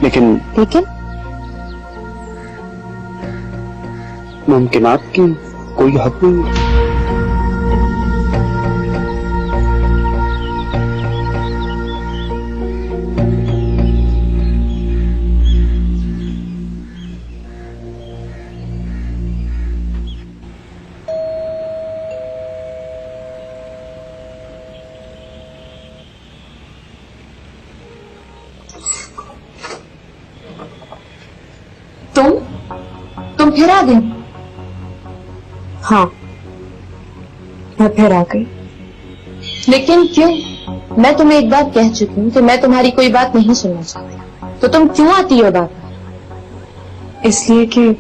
लेकिन मुमकिनात की कोई हद नहीं। तुम फिर आ गए? हाँ, मैं फिर आ गई। लेकिन क्यों? मैं तुम्हें एक बार कह चुकी हूँ कि मैं तुम्हारी कोई बात नहीं सुनना चाहती, तो तुम क्यों आती हो बात? इसलिए कि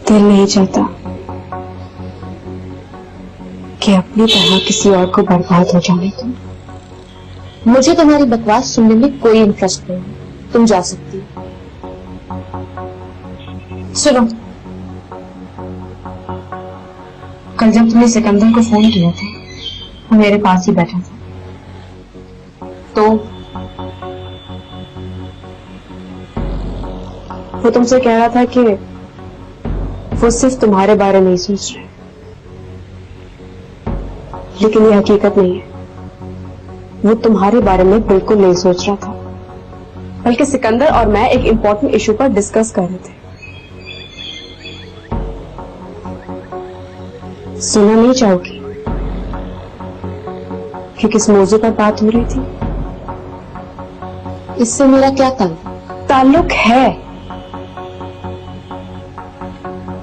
दिल नहीं चाहता कि अपनी तरह किसी और को बर्बाद हो जाने दो। मुझे तुम्हारी बकवास सुनने में कोई इंटरेस्ट नहीं है, तुम जा सकती हो। सुनो, कल जब तुमने सिकंदर को फोन किया था, वो मेरे पास ही बैठा था। तो वो तुमसे कह रहा था कि वो सिर्फ तुम्हारे बारे में ही सोच रहे, लेकिन ये हकीकत नहीं है। वो तुम्हारे बारे में बिल्कुल नहीं सोच रहा था, बल्कि सिकंदर और मैं एक इंपॉर्टेंट इशू पर डिस्कस कर रहे थे। सुनना नहीं चाहोगी कि किस मौजू पर बात हो रही थी? इससे मेरा क्या ताल्लुक है,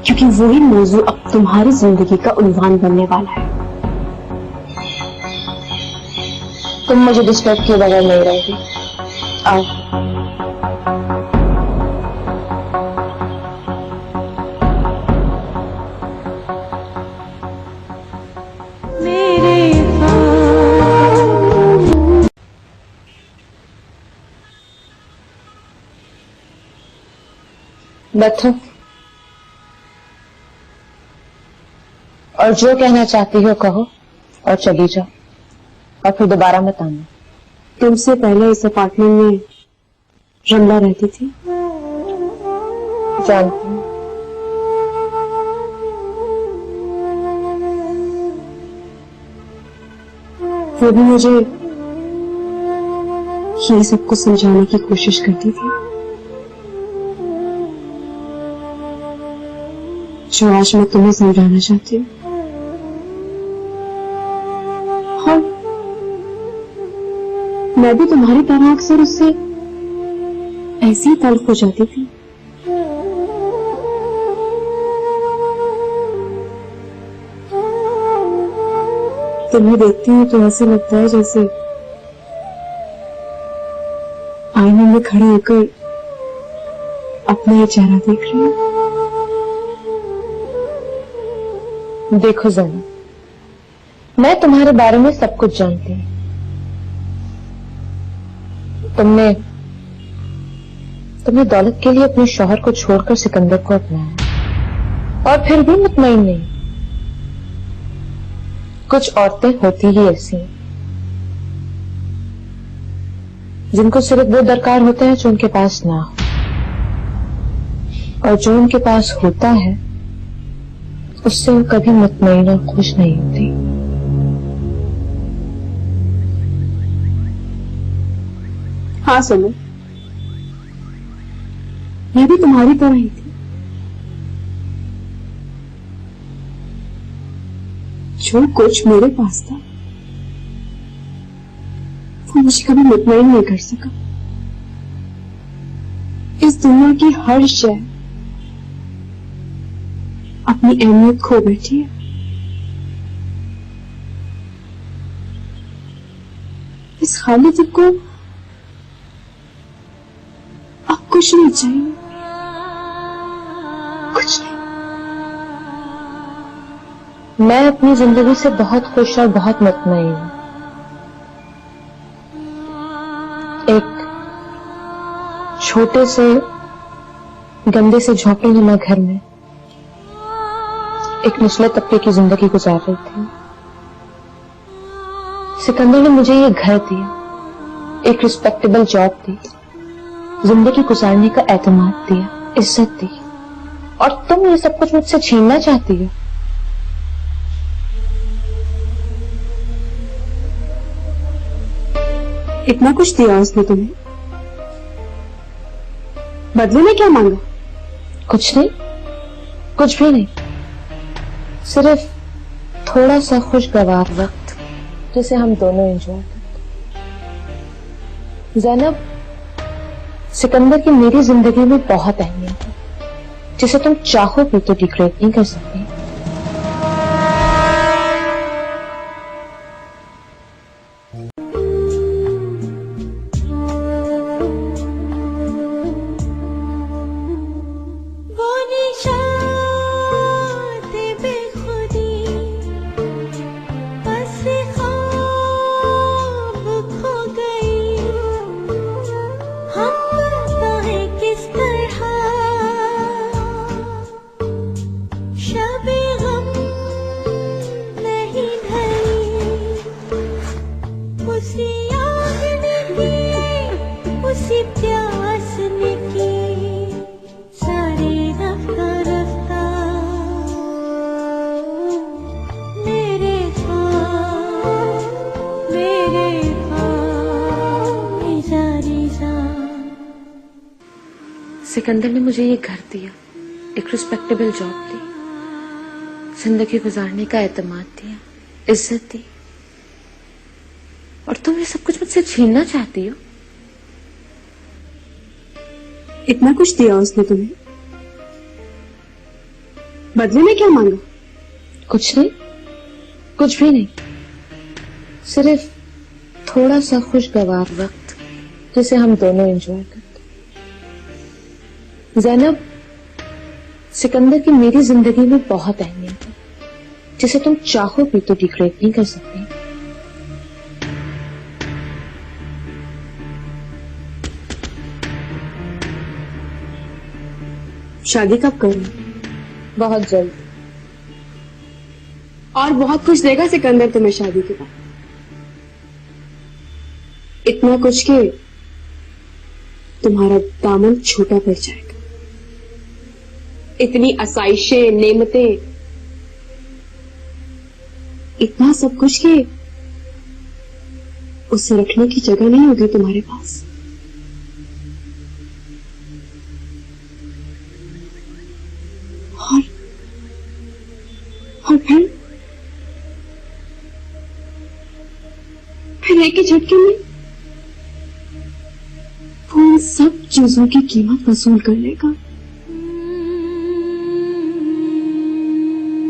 क्योंकि वही मौजू अब तुम्हारी जिंदगी का उन्वान बनने वाला है। तुम मुझे डिस्टर्ब किए बगैर नहीं रहेगी। आओ। बैठो और जो कहना चाहती हो कहो और चली जाओ, और फिर दोबारा मत आना। तुमसे पहले इस अपार्टमेंट में रमला रहती थी। जानती हूँ। वो भी मुझे ये सब कुछ समझाने की कोशिश करती थी, जो आज मैं तुम्हें समझाना चाहती हूँ। हाँ, मैं भी तुम्हारी तरह अक्सर उससे ऐसी ही तल्ख हो जाती थी। तुम्हें देखती हूँ तो ऐसे लगता है जैसे आईने में खड़े होकर अपना ये चेहरा देख रही हूँ। देखो ज़ैनब, मैं तुम्हारे बारे में सब कुछ जानती हूँ। तुमने दौलत के लिए अपने शौहर को छोड़कर सिकंदर को अपनाया, और फिर भी मुतमईन नहीं। कुछ औरतें होती ही ऐसी हैं, जिनको सिर्फ वो दरकार होता है जो उनके पास ना हो, और जो उनके पास होता है उससे वो कभी मुतमईन और खुश नहीं होती। हाँ सुनो, मैं भी तुम्हारी तरह ही थी। जो कुछ मेरे पास था वो मुझे कभी मुतमईन नहीं कर सका। इस दुनिया की हर शय अपनी अहमियत खो बैठी है। इस खाली दिल को अब कुछ नहीं चाहिए, कुछ नहीं। मैं अपनी जिंदगी से बहुत खुश और बहुत मुतमईन हूं। एक छोटे से गंदे से झोंपड़ीनुमा घर में एक निचले तबके की जिंदगी गुजार रही थी। सिकंदर ने मुझे ये घर दिया, एक रिस्पेक्टेबल जॉब दी, जिंदगी गुजारने का एतमाद दिया, इज्जत दी, और तुम ये सब कुछ मुझसे छीनना चाहती हो। इतना कुछ दिया उसने तुम्हें, बदले में क्या मांगा? कुछ नहीं, कुछ भी नहीं, सिर्फ थोड़ा सा खुशगवार वक्त जिसे हम दोनों एंजॉय करते। ज़ैनब, सिकंदर की मेरी जिंदगी में बहुत अहमियत है, जिसे तुम चाहो भी तो डिग्रेड नहीं कर सकती। सिकंदर ने मुझे ये घर दिया, एक रिस्पेक्टेबल जॉब दी, जिंदगी गुजारने का एतमाद दिया, इज्जत दी, और तुम ये सब कुछ मुझसे छीनना चाहती हो। इतना कुछ दिया उसने तुम्हें, बदले में क्या मांगा? कुछ नहीं, कुछ भी नहीं, सिर्फ थोड़ा सा खुशगवार वक्त जिसे हम दोनों एंजॉय करते। ज़ैनब, सिकंदर की मेरी जिंदगी में बहुत अहमियत है, जिसे तुम चाहो भी तो डिग्रेड नहीं कर सकती। शादी कब करूं? बहुत जल्द। और बहुत कुछ देगा सिकंदर तुम्हें शादी के बाद, इतना कुछ कि तुम्हारा दामन छोटा पड़ जाएगा। इतनी आसाइशें, नेमतें, इतना सब कुछ कि उसे रखने की जगह नहीं होगी तुम्हारे पास। और फिर एक ही झटके में वो उन सब चीजों की कीमत वसूल कर लेगा,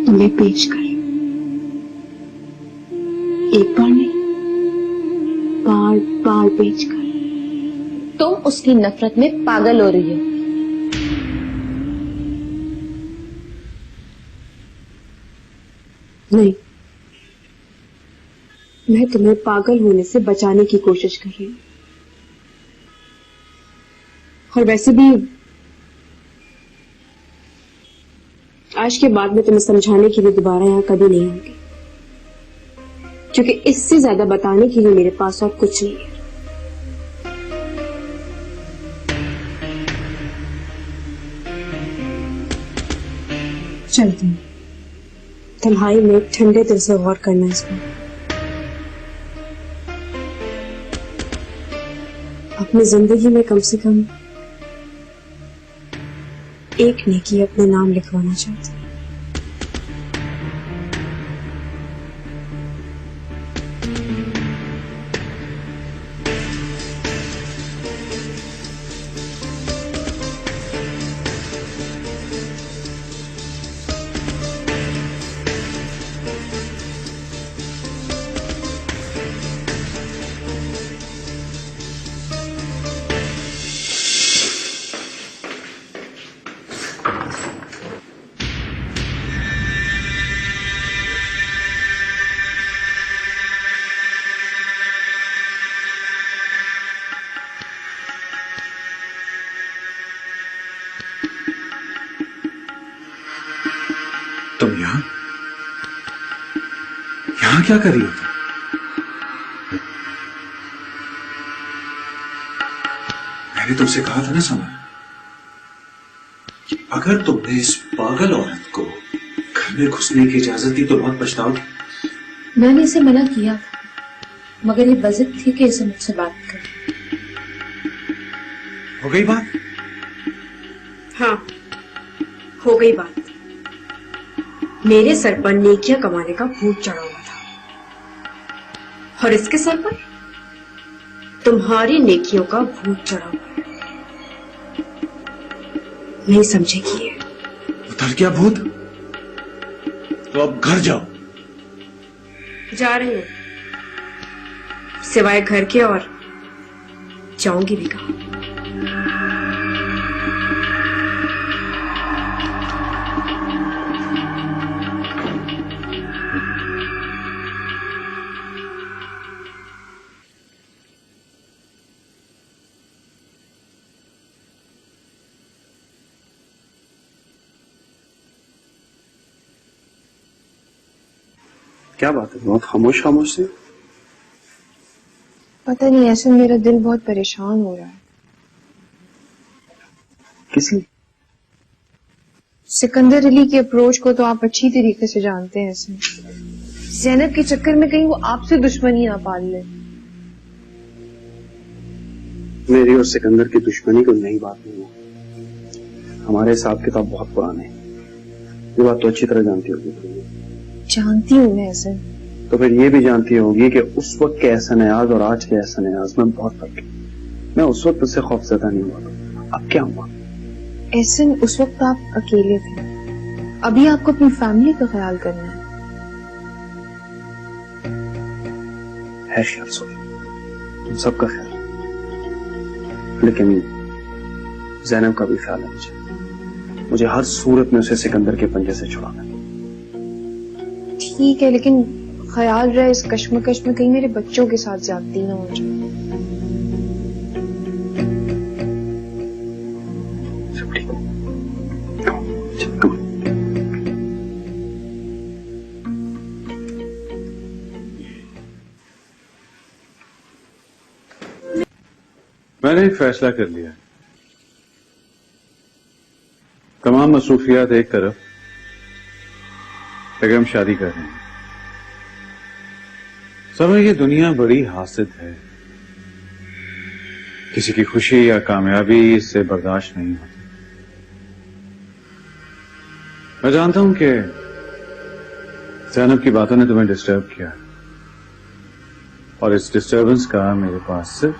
तुम्हें बेचकर। एक बार नहीं, बार बार बेचकर। तुम उसकी नफरत में पागल हो रही हो। नहीं, मैं तुम्हें पागल होने से बचाने की कोशिश कर रही हूं। और वैसे भी आज के बाद में तुम्हें समझाने के लिए दोबारा यहां कभी नहीं आऊंगी, क्योंकि इससे ज्यादा बताने के लिए मेरे पास और कुछ नहीं है। चलती हूं, तन्हाई में ठंडे दिल से गौर करना इसको। अपनी जिंदगी में कम से कम एक नेकी अपने नाम लिखवाना चाहती हूँ। तुम यहाँ क्या कर रही हो तुम? मैंने तुमसे कहा था ना समर कि अगर तुमने इस पागल औरत को घर में घुसने की इजाजत दी तो बहुत पछताओगे। मैंने इसे मना किया था मगर ये बजिद थी कि इसे मुझसे बात करे। हो गई बात? हाँ, हो गई बात। मेरे सर पर नेकियां कमाने का भूत चढ़ा हुआ था और इसके सर पर तुम्हारी नेकियों का भूत चढ़ा हुआ है। नहीं समझेगी ये। उतर गया भूत? तो अब घर जाओ। जा रही हूं, सिवाय घर के और जाऊंगी भी कहां। क्या बात है, बहुत खामोश खामोश से? पता नहीं, ऐसे मेरा दिल बहुत परेशान हो रहा है। किस लिए? सिकंदर अली की अप्रोच को तो आप अच्छी तरीके से जानते हैं। ऐसे ज़ैनब के चक्कर में कहीं वो आपसे दुश्मनी ना पाल ले। मेरी और सिकंदर की दुश्मनी कोई नई बात नहीं है। हमारे हिसाब किताब बहुत पुराने हैं। ये बात तो अच्छी तरह जानती होगी तुम। जानती हूँ मैं ऐसे। तो फिर ये भी जानती होगी कि उस वक्त के एहसन नियाज और आज के एहसन नियाज में बहुत फर्क है। मैं उस वक्त उससे खौफजदा नहीं हुआ था, अब क्या हुआ? ऐसे उस वक्त आप अकेले थे, अभी आपको अपनी फैमिली का ख्याल करना है ख्याल सोच, तुम सबका ख्याल, लेकिन ज़ैनब का भी ख्याल है। मुझे हर सूरत में उसे सिकंदर के पंजे से छुड़ाना है। ठीक है, लेकिन ख्याल रहे इस कश्मकश में कहीं मेरे बच्चों के साथ ज्यादती ना हो जाए। सब ठीक है। मैंने एक फैसला कर लिया है। तमाम मसरूफियात एक तरफ, लेकिन हम शादी कर रहे हैं। समझ, ये दुनिया बड़ी हासिद है। किसी की खुशी या कामयाबी इससे बर्दाश्त नहीं होती। मैं जानता हूं कि ज़ैनब की बातों ने तुम्हें डिस्टर्ब किया और इस डिस्टर्बेंस का मेरे पास सिर्फ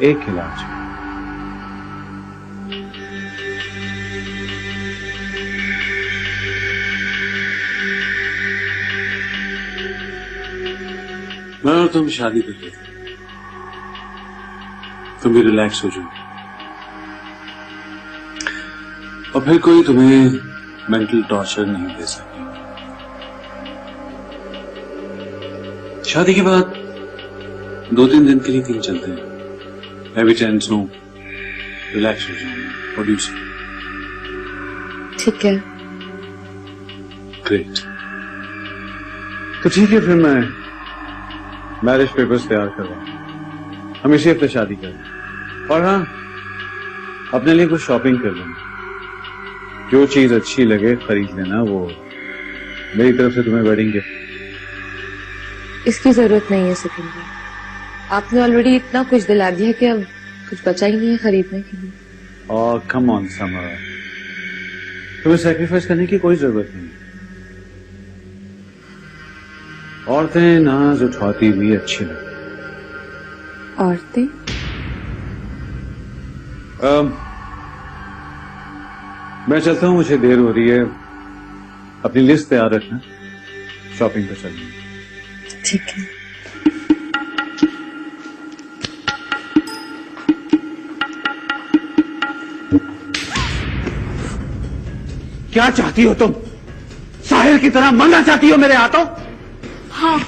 एक इलाज है। मैं और तुम शादी कर लेते, तुम भी रिलैक्स हो जाओगे और फिर कोई तुम्हें मेंटल टॉर्चर नहीं दे सकेगा। शादी के बाद 2-3 दिन के लिए कहीं चलते हैं, मैं भी टेंस हूं, रिलैक्स हो जाऊंगा। प्रोड्यूसर ठीक है। ग्रेट, तो ठीक है, फिर मैं मैरिज पेपर्स तैयार कर रहा हूं। हम इसी हफ्ते शादी करें। और हाँ, अपने लिए कुछ शॉपिंग कर लेना। जो चीज अच्छी लगे खरीद लेना। वो मेरी तरफ से तुम्हें वेडिंग गिफ्ट। इसकी जरूरत नहीं है सिकंदर, आपने ऑलरेडी इतना कुछ दिला दिया कि अब कुछ बचा ही नहीं है खरीदने के लिए। और कम ऑन समर, तुम्हें सैक्रिफाइस करने की कोई जरूरत नहीं। औरतें नाज उठाती हुई अच्छी लगती। औरतें? मैं चलता हूं, मुझे देर हो रही है। अपनी लिस्ट तैयार रखना, शॉपिंग पर चलेंगे। ठीक है। क्या चाहती हो तुम? साहिर की तरह मरना चाहती हो मेरे हाथों? हाँ,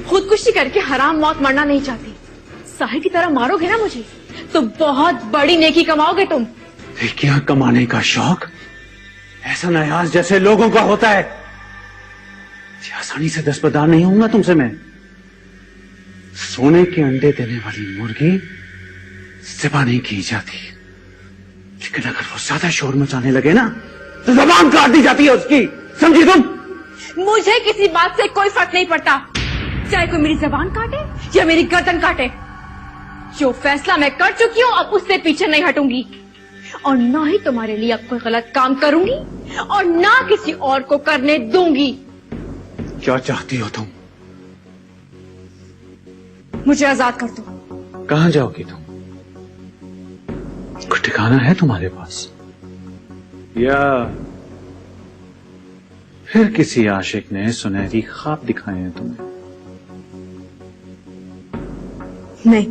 खुदकुशी करके हराम मौत मरना नहीं चाहती। साहिर की तरह मारोगे ना मुझे तो बहुत बड़ी नेकी कमाओगे तुम। क्या कमाने का शौक ऐसा नयाज जैसे लोगों का होता है? आसानी से दस्तबरदार नहीं होऊंगा तुमसे मैं। सोने के अंडे देने वाली मुर्गी ज़िबा नहीं की जाती, लेकिन अगर वो ज्यादा शोर मचाने लगे ना तो ज़बान काट दी जाती है उसकी, समझी तुम? मुझे किसी बात से कोई फर्क नहीं पड़ता, चाहे कोई मेरी जबान काटे या मेरी गर्दन काटे। जो फैसला मैं कर चुकी हूँ अब उससे पीछे नहीं हटूंगी, और ना ही तुम्हारे लिए अब कोई गलत काम करूंगी और ना किसी और को करने दूंगी। क्या चाहती हो तुम? मुझे आजाद कर दो। कहां जाओगी तुम? कुछ ठिकाना है तुम्हारे पास, या फिर किसी आशिक ने सुनहरी ख्वाब दिखाए हैं तुम्हें? नहीं,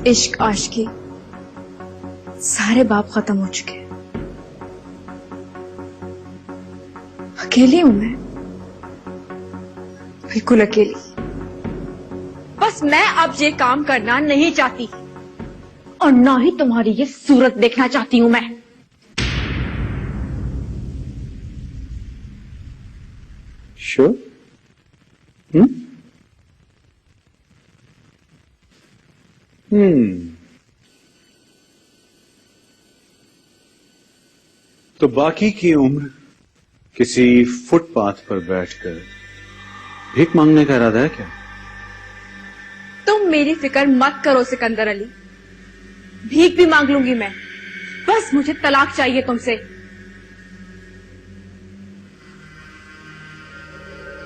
इश्क आशिकी सारे बाप खत्म हो चुके हैं। अकेली हूं मैं, बिल्कुल अकेली। बस मैं अब ये काम करना नहीं चाहती और ना ही तुम्हारी ये सूरत देखना चाहती हूं मैं। श्योर? तो बाकी की उम्र किसी फुटपाथ पर बैठकर भीख मांगने का इरादा है क्या? तुम मेरी फिक्र मत करो सिकंदर अली, भीख भी मांग लूंगी मैं, बस मुझे तलाक चाहिए तुमसे।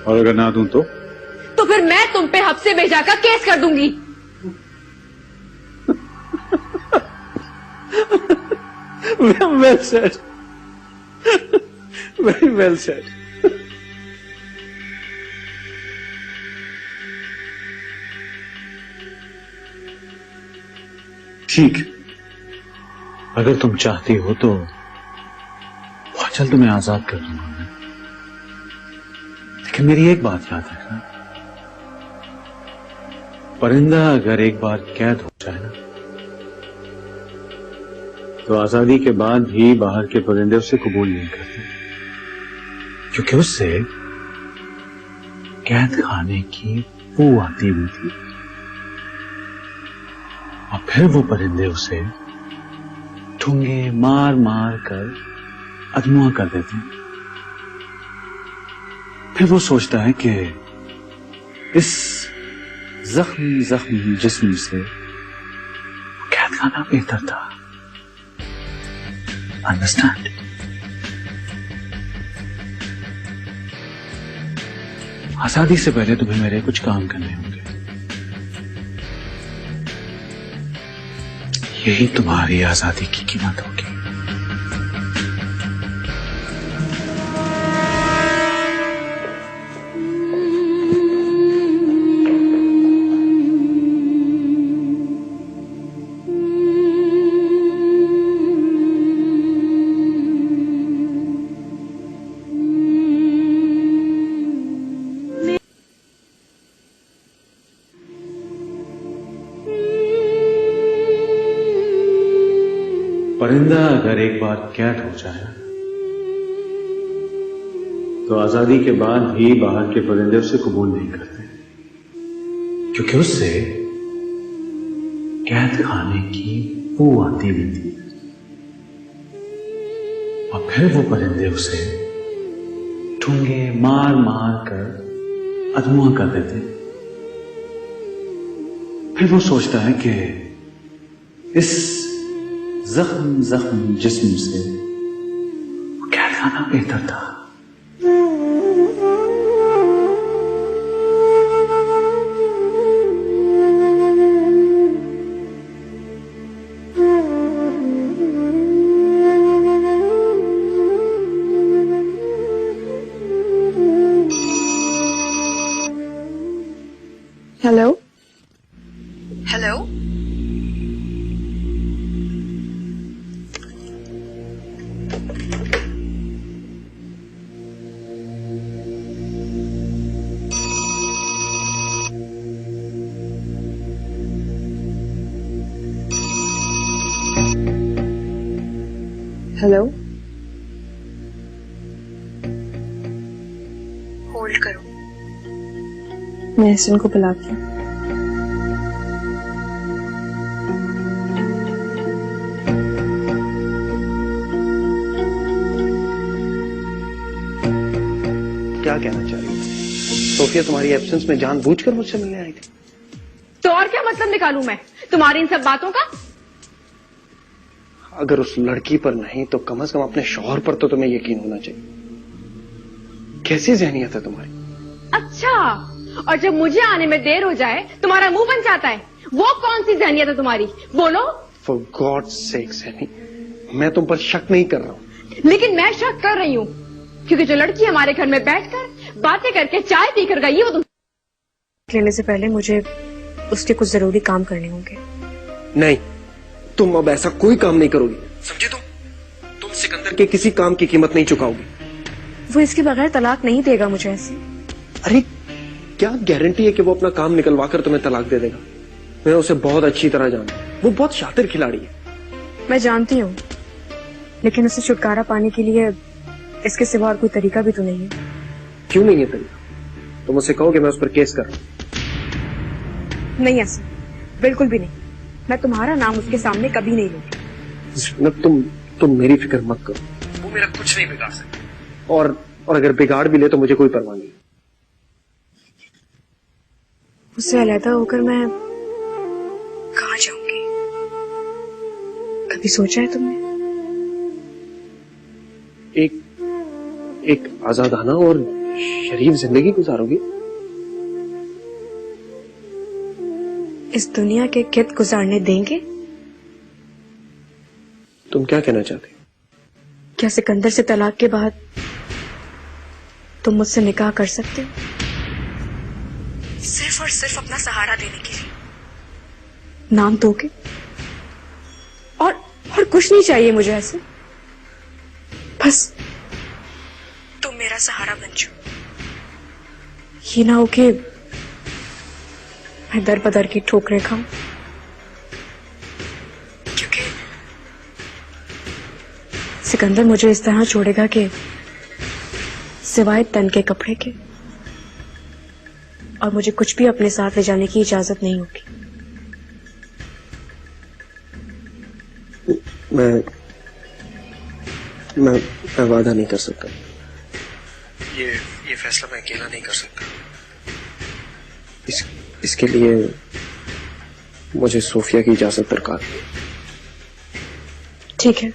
और अगर ना दूं तो फिर मैं तुम पे हफ्ते भेजा का केस कर दूंगी। well said. Very well said. ठीक, अगर तुम चाहती हो तो बहुत जल्द तुम्हें आजाद कर दूंगा मैं, लेकिन मेरी एक बात याद रखना, परिंदा अगर एक बार कैद हो जाए ना तो आजादी के बाद भी बाहर के परिंदे उसे कबूल नहीं करते, क्योंकि उससे कैद खाने की बू आती हुई थी, और फिर वो परिंदे उसे ठुंगे मार मार कर अधमुआ कर देते हैं। फिर वो सोचता है कि इस जख्म जिस्म से कैद खाना बेहतर था। अंडरस्टैंड? आजादी से पहले तुम्हें मेरे कुछ काम करने होंगे, यही तुम्हारी आजादी की कीमत होगी। परिंदा अगर एक बार कैद हो जाए तो आजादी के बाद भी बाहर के परिंदे उसे कबूल नहीं करते, क्योंकि उससे कैद खाने की बू आती हुई थी, और फिर वो परिंदे उसे ठुंगे मार मार कर अधमुआ कर देते। फिर वो सोचता है कि इस जख्म जिस्म से कैद खाना बेहतर था। हेलो हेलो, हेलो, होल्ड करो। मैं एहसन को बुलाती हूँ। क्या कहना चाह रही हो? सोफिया तुम्हारी एब्सेंस में जानबूझकर मुझसे मिलने आई थी? तो और क्या मतलब निकालूं मैं तुम्हारी इन सब बातों का? अगर उस लड़की पर नहीं तो कम से कम अपने शौहर पर तो तुम्हें यकीन होना चाहिए। कैसी जहनियत है तुम्हारी? अच्छा, और जब मुझे आने में देर हो जाए तुम्हारा मुंह बन जाता है। वो कौन सी जहनियत है तुम्हारी, बोलो? For God's sake, सैनी, मैं तुम पर शक नहीं कर रहा हूं। लेकिन मैं शक कर रही हूँ, क्योंकि जो लड़की हमारे घर में बैठकर बातें करके चाय पीकर गई है वो तुम लेने से पहले मुझे उसके कुछ जरूरी काम करने होंगे। नहीं, तुम अब ऐसा कोई काम नहीं करोगी, समझे? तुम सिकंदर के किसी काम की कीमत नहीं चुकाओगी। वो इसके बगैर तलाक नहीं देगा मुझे ऐसे। अरे क्या गारंटी है कि वो अपना काम निकलवा कर तुम्हें तलाक दे देगा? मैं उसे बहुत अच्छी तरह जानता हूं, वो बहुत शातिर खिलाड़ी है। मैं जानती हूँ, लेकिन उसे छुटकारा पाने के लिए इसके सिवा और कोई तरीका भी तो नहीं है। क्यों नहीं है तरीका? तुम उसे कहो कि मैं उस पर केस कर रहा हूं। नहीं ऐसा बिल्कुल भी नहीं। मैं तुम्हारा नाम उसके सामने कभी नहीं लूंगी। तुम मेरी फिक्र मत करो, वो मेरा कुछ नहीं बिगाड़ सकता। और अगर बिगाड़ भी ले तो मुझे कोई परवाह नहीं। उससे अलहदा होकर मैं कहाँ जाऊंगी? कभी सोचा है तुमने? एक आजादाना और शरीफ जिंदगी गुजारोगी। इस दुनिया के कित गुजारने देंगे? तुम क्या कहना चाहते हो? क्या सिकंदर से तलाक के बाद तुम मुझसे निकाह कर सकते हो? सिर्फ और सिर्फ अपना सहारा देने के लिए। नाम दोगे और कुछ नहीं चाहिए मुझे ऐसे। बस तुम मेरा सहारा बन जाओ। ये ना हो कि मैं दर बदर की ठोकरें खाऊं, क्योंकि सिकंदर मुझे इस तरह छोड़ेगा कि सिवाय तन के कपड़े के और मुझे कुछ भी अपने साथ ले जाने की इजाजत नहीं होगी। मैं वादा नहीं कर सकता। ये फैसला मैं अकेला नहीं कर सकता। इसके लिए मुझे सोफिया की इजाजत दरकार है। ठीक है,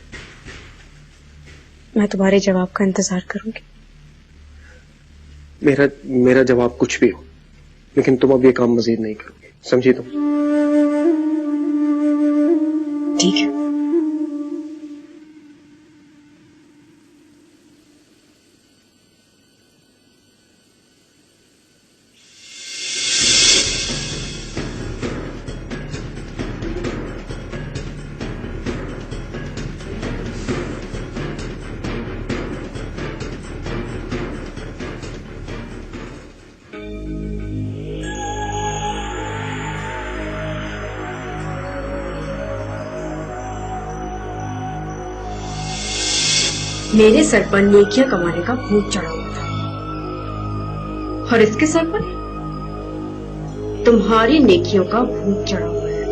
मैं तुम्हारे जवाब का इंतजार करूंगी। मेरा जवाब कुछ भी हो, लेकिन तुम अब ये काम मजीद नहीं करोगे, समझी तुम? ठीक है। मेरे सर पर नेकियां कमाने का भूत चढ़ा हुआ था और इसके सर पर तुम्हारी नेकियों का भूत चढ़ा हुआ है।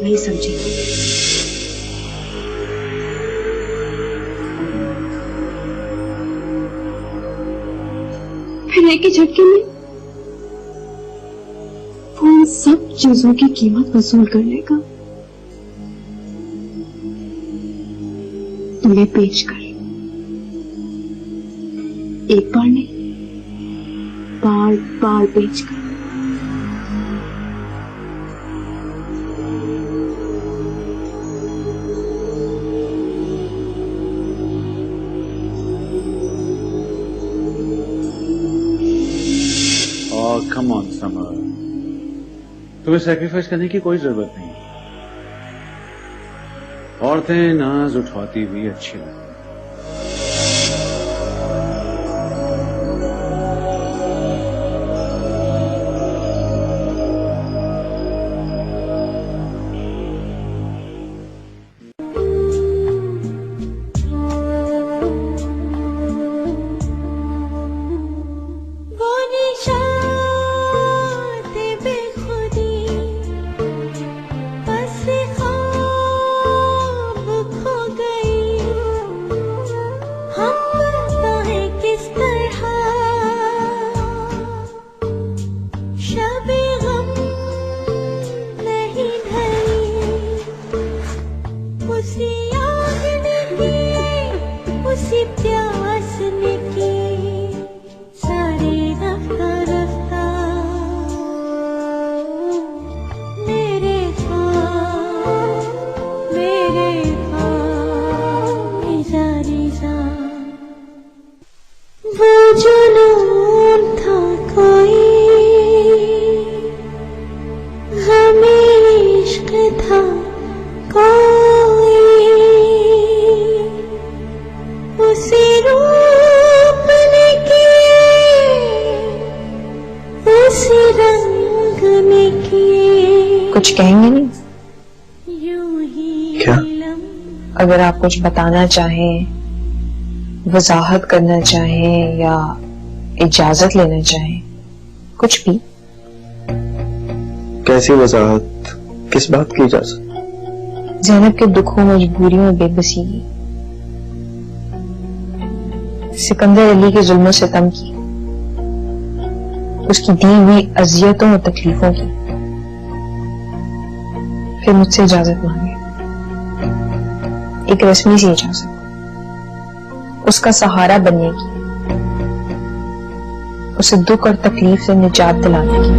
नहीं समझी? फिर एक ही झटके में वो उन सब चीजों की कीमत वसूल करने का तुम्हें बेच कर, एक बार नहीं बार बार बेच कर। कम ऑन समर, तुम्हें सैक्रिफाइस करने की कोई जरूरत नहीं। औरतें नाज उठवाती हुई अच्छी लगती। किसी रंग में किए कुछ कहेंगे नहीं? यूं ही क्या? अगर आप कुछ बताना चाहें, वजाहत करना चाहें या इजाजत लेना चाहें, कुछ भी। कैसी वजाहत, किस बात की इजाजत? ज़ैनब के दुखों, मजबूरियों, बेबसी की, सिकंदर अली के जुल्म सितम की, उसकी दी हुई अजियतों और तकलीफों की। फिर मुझसे इजाजत मांगे, एक रस्मी सी इजाजत, उसका सहारा बनने की, उसे दुख और तकलीफ से निजात दिलाने की।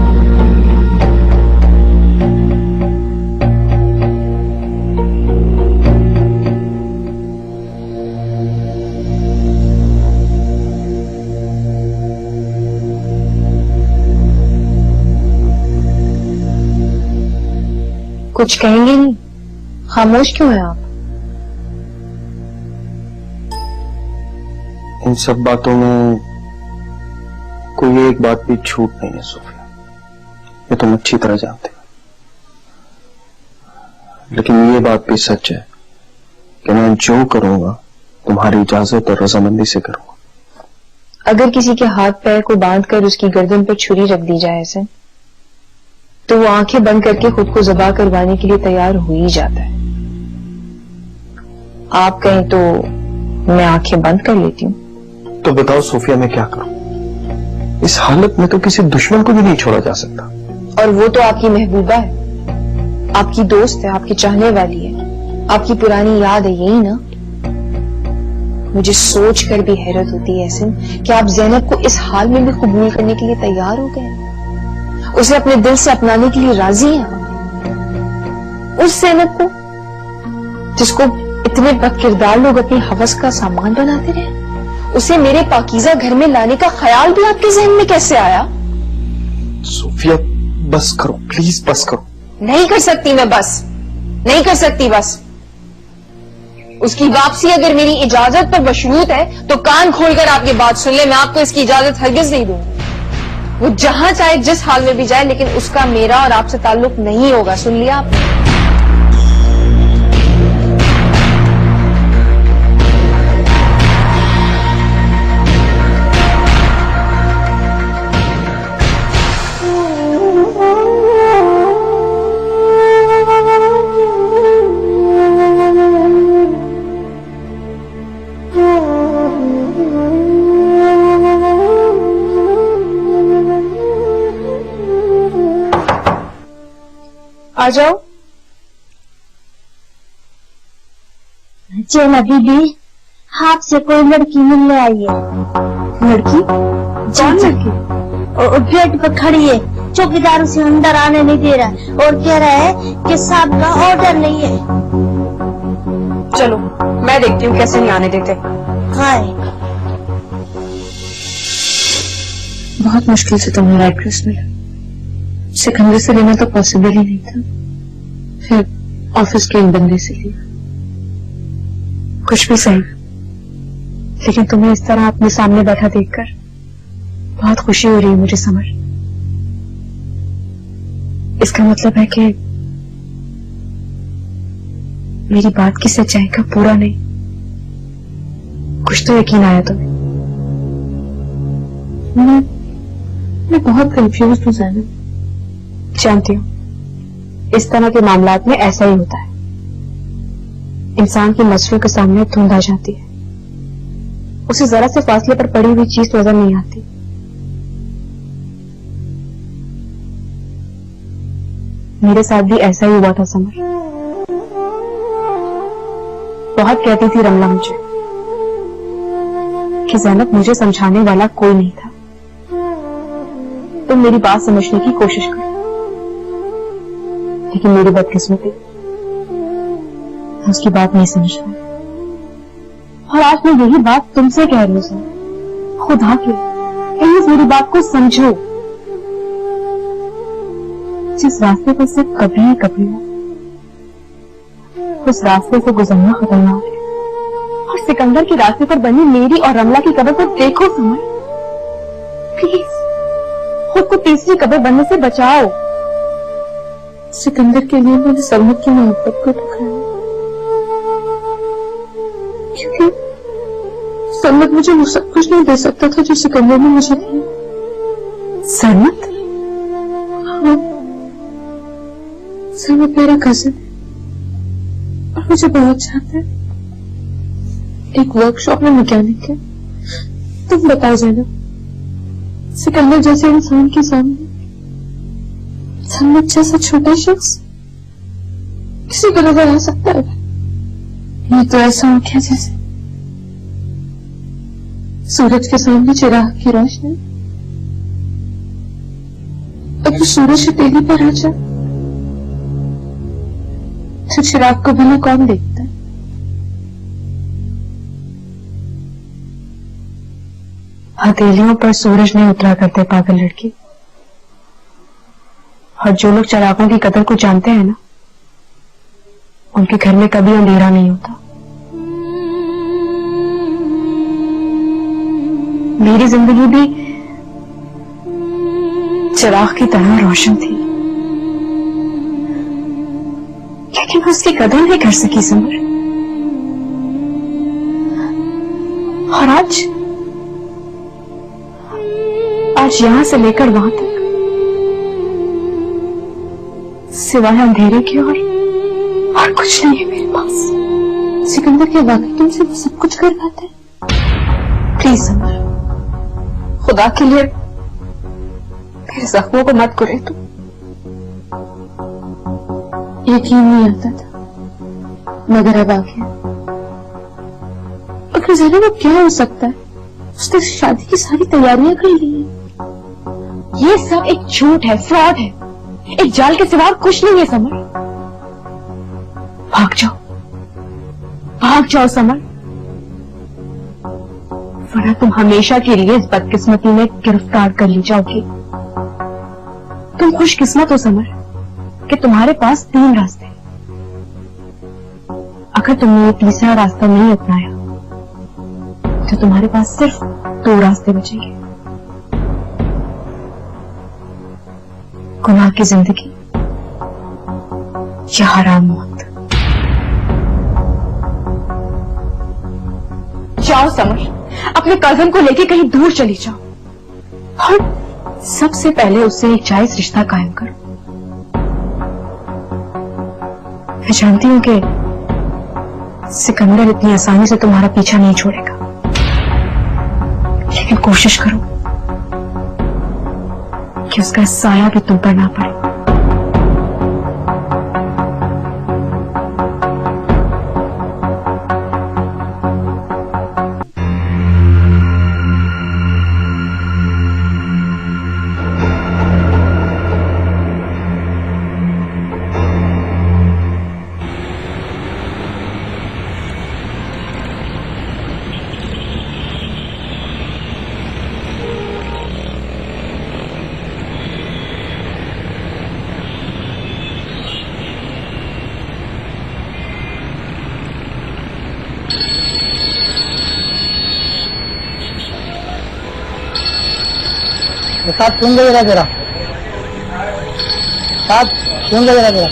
कुछ कहेंगे नहीं? खामोश क्यों है आप? इन सब बातों में कोई एक बात भी छूट नहीं है सोफिया, ये तुम अच्छी तरह जानते हो। लेकिन ये बात भी सच है कि मैं जो करूंगा तुम्हारी इजाजत और रजामंदी से करूंगा। अगर किसी के हाथ पैर को बांधकर उसकी गर्दन पर छुरी रख दी जाए ऐसे, तो वो आंखें बंद करके खुद को ज़बा करवाने के लिए तैयार हो ही जाता है। आप कहें तो मैं आंखें बंद कर लेती हूँ। तो बताओ सोफिया, मैं क्या करूं? इस हालत में तो किसी दुश्मन को भी नहीं छोड़ा जा सकता। और वो तो आपकी महबूबा है, आपकी दोस्त है, आपकी चाहने वाली है, आपकी पुरानी याद है, यही ना? मुझे सोच कर भी हैरत होती है एहसन कि आप ज़ैनब को इस हाल में भी कबूल करने के लिए तैयार हो गए, उसे अपने दिल से अपनाने के लिए राजी हैं। उस ज़ैनब को जिसको इतने बदकिरदार लोग अपनी हवस का सामान बनाते रहे, उसे मेरे पाकीज़ा घर में लाने का ख्याल भी आपके ज़हन में कैसे आया? सोफिया बस करो, प्लीज बस करो। नहीं कर सकती मैं बस, नहीं कर सकती बस। उसकी वापसी अगर मेरी इजाजत पर मशरूत है तो कान खोलकर आपकी बात सुन ले, मैं आपको इसकी इजाजत हरगिज नहीं दूंगी। वो जहां चाहे जिस हाल में भी जाए, लेकिन उसका मेरा और आपसे ताल्लुक नहीं होगा। सुन लिया आपने? आ जाओ। चेना बीबी, आपसे कोई लड़की मिलने आई है। लड़की? कौन लड़की? और गेट पर खड़ी है, चौकीदार उसे अंदर आने नहीं दे रहा और कह रहा है कि साहब का ऑर्डर नहीं है। चलो मैं देखती हूँ कैसे नहीं आने देते। हाँ, बहुत मुश्किल से तुम्हें एड्रेस मिला, सिकंदर से लेना तो पॉसिबल ही नहीं था, फिर ऑफिस के एक बंदे से लिया। कुछ भी सही, लेकिन तुम्हें इस तरह अपने सामने बैठा देखकर बहुत खुशी हो रही है मुझे समझ। इसका मतलब है कि मेरी बात की सच्चाई का पूरा नहीं, कुछ तो यकीन आया तुम्हें। मैं बहुत कंफ्यूज हूँ ज़ैनब। जानती हूँ इस तरह के मामलात में ऐसा ही होता है, इंसान की नजरों के सामने धुंध आ जाती है, उसे जरा से फासले पर पड़ी हुई चीज नजर नहीं आती। मेरे साथ भी ऐसा ही हुआ था समर। बहुत कहती थी रमला मुझे कि ज़ैनब मुझे समझाने वाला कोई नहीं था, तुम मेरी बात समझने की कोशिश करो। लेकिन मेरी बदकिस्मती, उसकी बात नहीं समझ पाई, और आज मैं यही बात तुमसे कह रही हूँ। खुदा के प्लीज मेरी बात को समझो। जिस रास्ते पर से कभी कभी उस रास्ते से गुजरना खतरनाक है, और सिकंदर के रास्ते पर बनी मेरी और रमला की कब्र को देखो समझ। प्लीज खुद को तीसरी कब्र बनने से बचाओ। सिकंदर के लिए मैंने सरमत की मोहब्बत को ठुकराया, क्योंकि सरमत मुझे वो सब कुछ नहीं दे सकता था जो सिकंदर ने मुझे दिया। सरमत? हाँ, सरमत मेरा कजिन है और मुझे बहुत चाहता है। एक वर्कशॉप में मैकेनिक है। तुम बताओ जाना, सिकंदर जैसे इंसान के सामने सरमत जैसा छोटा शख्स किसी को नजर आ सकता है? ये तो ऐसा हो गया जैसे सूरज के सामने चिराग की रोशनी। अगर सूरज हथेली पर आ जाए तो चिराग को भला कौन देखता है? हथेलियों पर सूरज नहीं उतरा करते पागल लड़की। और जो लोग चिरागों की कदर को जानते हैं ना, उनके घर में कभी अंधेरा नहीं होता। मेरी जिंदगी भी चिराग की तरह रोशन थी, लेकिन मैं उसकी कदर नहीं कर सकी समर। और आज यहां से लेकर वहां तक सिवाय अंधेरे के और कुछ नहीं है मेरे पास। सिकंदर के वाकई तुमसे वो सब कुछ कर पाते हैं? प्लीज समर, खुदा के लिए मेरे जख्मों को मत करे। तुम यकीन नहीं आता था, मगर अब आ गया। अगर ज़रा वो क्या हो सकता है? उसने शादी की सारी तैयारियां कर ली हैं। ये सब एक झूठ है, फ्रॉड है, एक जाल के सिवा कुछ नहीं है समर। भाग जाओ समर, वरना तुम हमेशा के लिए इस बदकिस्मती में गिरफ्तार कर ली जाओगी। तुम खुशकिस्मत हो समर कि तुम्हारे पास 3 रास्ते हैं। अगर तुमने ये तीसरा रास्ता नहीं अपनाया तो तुम्हारे पास सिर्फ 2 रास्ते बचेंगे, गुनाह की जिंदगी या हराम मौत। जाओ समर, अपने कजन को लेके कहीं दूर चली जाओ और सबसे पहले उससे एक जायज रिश्ता कायम करो। मैं जानती हूं कि सिकंदर इतनी आसानी से तुम्हारा पीछा नहीं छोड़ेगा, लेकिन कोशिश करो कि उसका साया भी तुम पर ना पड़े। साथ सुन गए जरा साथ सुन गए जरा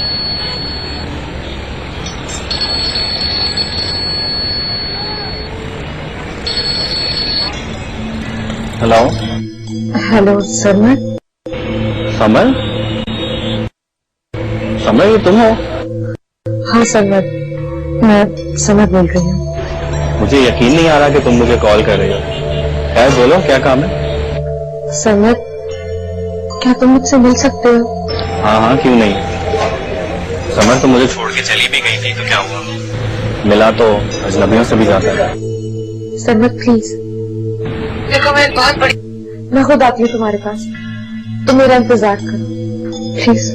hello hello summer. Summer? Summer, ये तुम हो? हाँ समर, मैं समर बोल रही हूँ। मुझे यकीन नहीं आ रहा कि तुम मुझे कॉल कर रही हो। खैर बोलो, क्या काम है? समर, क्या तुम मुझसे मिल सकते हो? हाँ, क्यों नहीं। समर तो मुझे छोड़ के चली भी गई थी तो क्या हुआ? मिला तो अजनबियों से भी जाता है। समर प्लीज, देखो मैं बहुत बड़ी, मैं खुद आती हूँ तुम्हारे पास, तुम मेरा इंतजार करो प्लीज।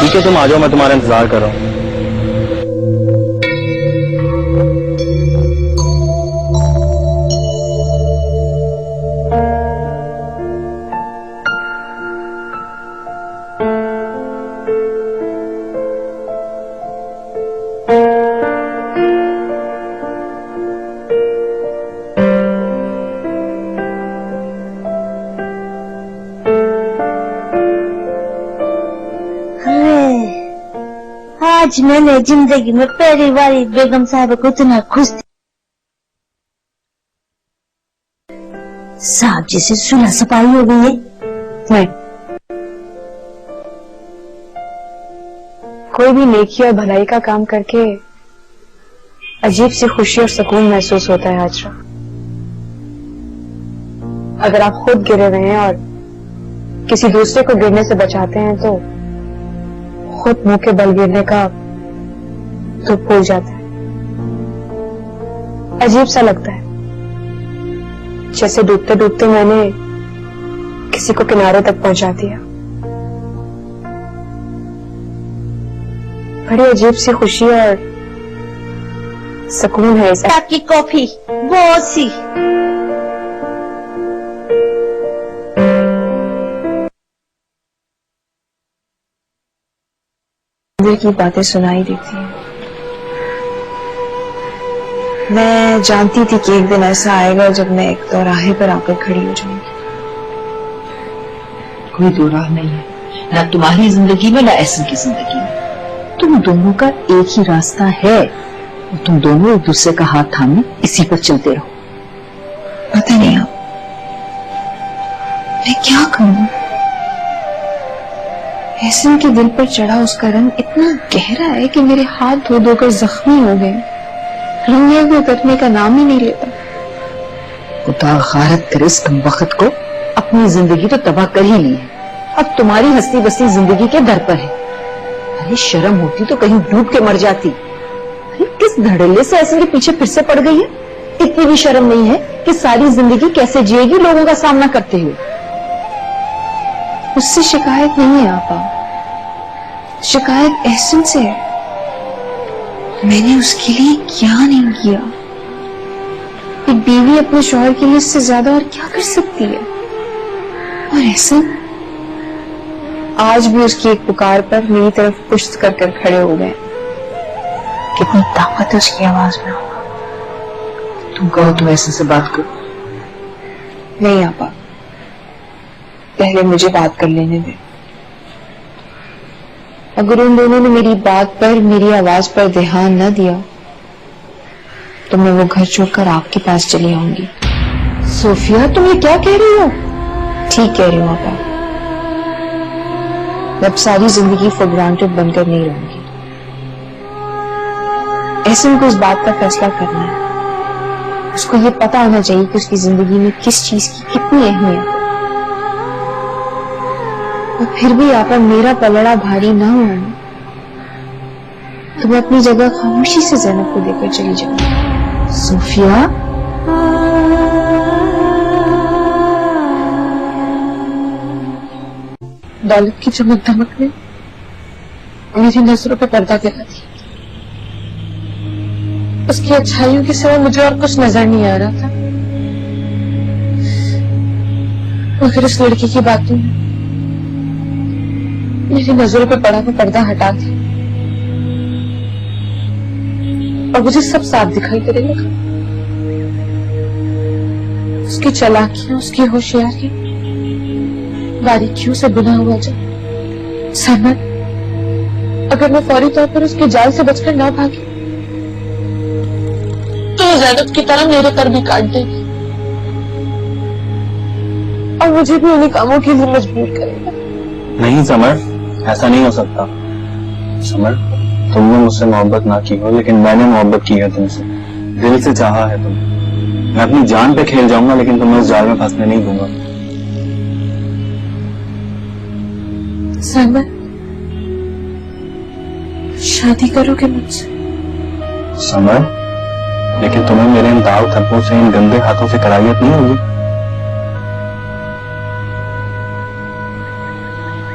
ठीक है, तुम आ जाओ, मैं तुम्हारा इंतजार कर रहा हूँ। आज मैंने जिंदगी में पहली बार बेगम साहब को इतना खुश साहब जैसे सुलह सफाई हो गई है। नहीं, कोई भी नेकी और भलाई का काम करके अजीब सी खुशी और सुकून महसूस होता है हाजरा। अगर आप खुद गिरे रहे हैं और किसी दूसरे को गिरने से बचाते हैं तो खुद मुंह के बल गिरने का तो भूल जाता है। अजीब सा लगता है, जैसे डूबते डूबते मैंने किसी को किनारे तक पहुंचा दिया। बड़ी अजीब सी खुशी और सुकून है इसे। आपकी कॉफी बहुत सी। दिल की बातें सुनाई देती हैं। मैं जानती थी कि एक दिन ऐसा आएगा जब मैं एक दौराहे पर आकर खड़ी हो जाऊंगी। कोई दो राह नहीं है, ना तुम्हारी जिंदगी में ना ऐसी की जिंदगी में। तुम दोनों का एक ही रास्ता है और तुम दोनों एक दूसरे का हाथ थामे इसी पर चलते रहो। पता नहीं आप मैं क्या करूं। एहसन के दिल पर चढ़ा उसका रंग इतना गहरा है कि मेरे हाथ धो धोकर जख्मी हो गए। रंगे हुए उतरने का नाम ही नहीं लेता। खुदा गारत करे इस वक्त को, अपनी जिंदगी तो तबाह कर ही ली है, अब तुम्हारी हंसी बसी जिंदगी के दर पर है। अरे शर्म होती तो कहीं डूब के मर जाती। अरे किस धड़ल्ले से ऐसे के पीछे फिर से पड़ गई है। इतनी भी शर्म नहीं है कि सारी जिंदगी कैसे जिएगी लोगों का सामना करते हुए। उससे शिकायत नहीं है आपा, शिकायत एहसन से है। मैंने उसके लिए क्या नहीं किया। एक बीवी अपने शौहर के लिए इससे ज्यादा और क्या कर सकती है। और एहसन आज भी उसकी एक पुकार पर मेरी तरफ पुष्ट कर कर खड़े हो गए। कितनी ताकत है उसकी आवाज में। तुम कहो तुम ऐसे से बात करो। नहीं आपा, पहले मुझे बात कर लेने दे। अगर उन दोनों ने मेरी बात पर, मेरी आवाज पर ध्यान न दिया तो मैं वो घर छोड़कर आपके पास चली आऊंगी। सोफिया तुम ये क्या कह रही हो? ठीक कह रही हूँ आपा। मैं अब सारी जिंदगी फॉर ग्रांटेड बनकर नहीं रहूंगी। ऐसे को इस बात का फैसला करना है। उसको ये पता होना चाहिए कि उसकी जिंदगी में किस चीज की कितनी अहमियत है। और फिर भी आपा मेरा पलड़ा भारी ना हुआ तो मैं अपनी जगह खामोशी से ज़ैनब को देकर चली जाऊंगी। सोफिया दौलत की चमक धमक ने मेरी नजरों पे पर्दा गिरा दिया। उसकी अच्छाइयों के सिवा मुझे और कुछ नजर नहीं आ रहा था। मगर उस लड़की की बातों ने मेरी नजरों पे पड़ा हुआ पर्दा हटा दिया और मुझे सब साफ दिखाई देने लगा। उसकी चालाकियां, उसकी होशियारी, बारीकियों से बुना हुआ जाल। समझ, अगर मैं फौरी तौर पर उसके जाल से बचकर ना भागी तो ज़ैनब की तरह मेरे पर भी काट देगी और मुझे भी उन्हीं कामों के लिए मजबूर करेगा। नहीं समर, ऐसा नहीं हो सकता। समर, तुमने मुझसे मोहब्बत ना की हो लेकिन मैंने मोहब्बत की है तुमसे। दिल से चाहा है तुम। मैं अपनी जान पे खेल जाऊंगा लेकिन तुम्हें उस जाल में फंसने नहीं दूंगा। समर, शादी करोगे मुझसे? समर, लेकिन तुम्हें मेरे इन दाव थप्पों से, इन गंदे हाथों से कराहियत नहीं होगी?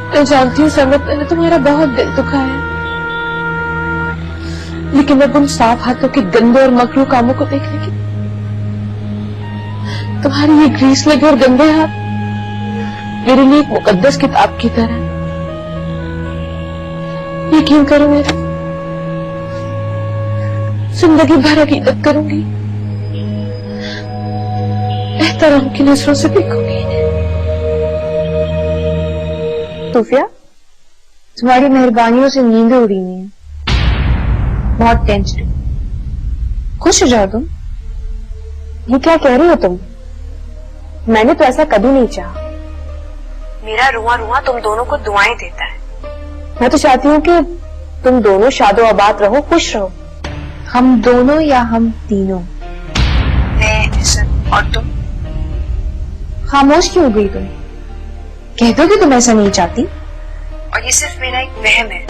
मैं जानती हूँ समर, मैंने तुम्हारा बहुत दिल दुखाया है, लेकिन अब उन साफ हाथों के गंदे और मकरू कामों को देखने की तुम्हारी ये ग्रीस लगे और गंदे हाथ मेरे लिए एक मुकद्दस किताब की तरह है। यकीन करो मेरा, जिंदगी भर अकीदत करूंगी, एहतराम की नजरों से देखूंगी। सोफिया, तुम्हारी मेहरबानियों से नींदें उड़ी नहीं है। बहुत टेंस्ड हो। खुश हो जाओ तुम। ये क्या कह रही हो तुम? मैंने तो ऐसा कभी नहीं चाहा। मेरा रुआ रुआ तुम दोनों को दुआएं देता है। मैं तो चाहती हूँ कि तुम दोनों शादो आबाद रहो, खुश रहो। हम दोनों या हम तीनों? मैं, एहसन और तुम। खामोश क्यों हो गई तुम? कह दो कि तुम ऐसा नहीं चाहती। और ये सिर्फ मेरा एक वहम है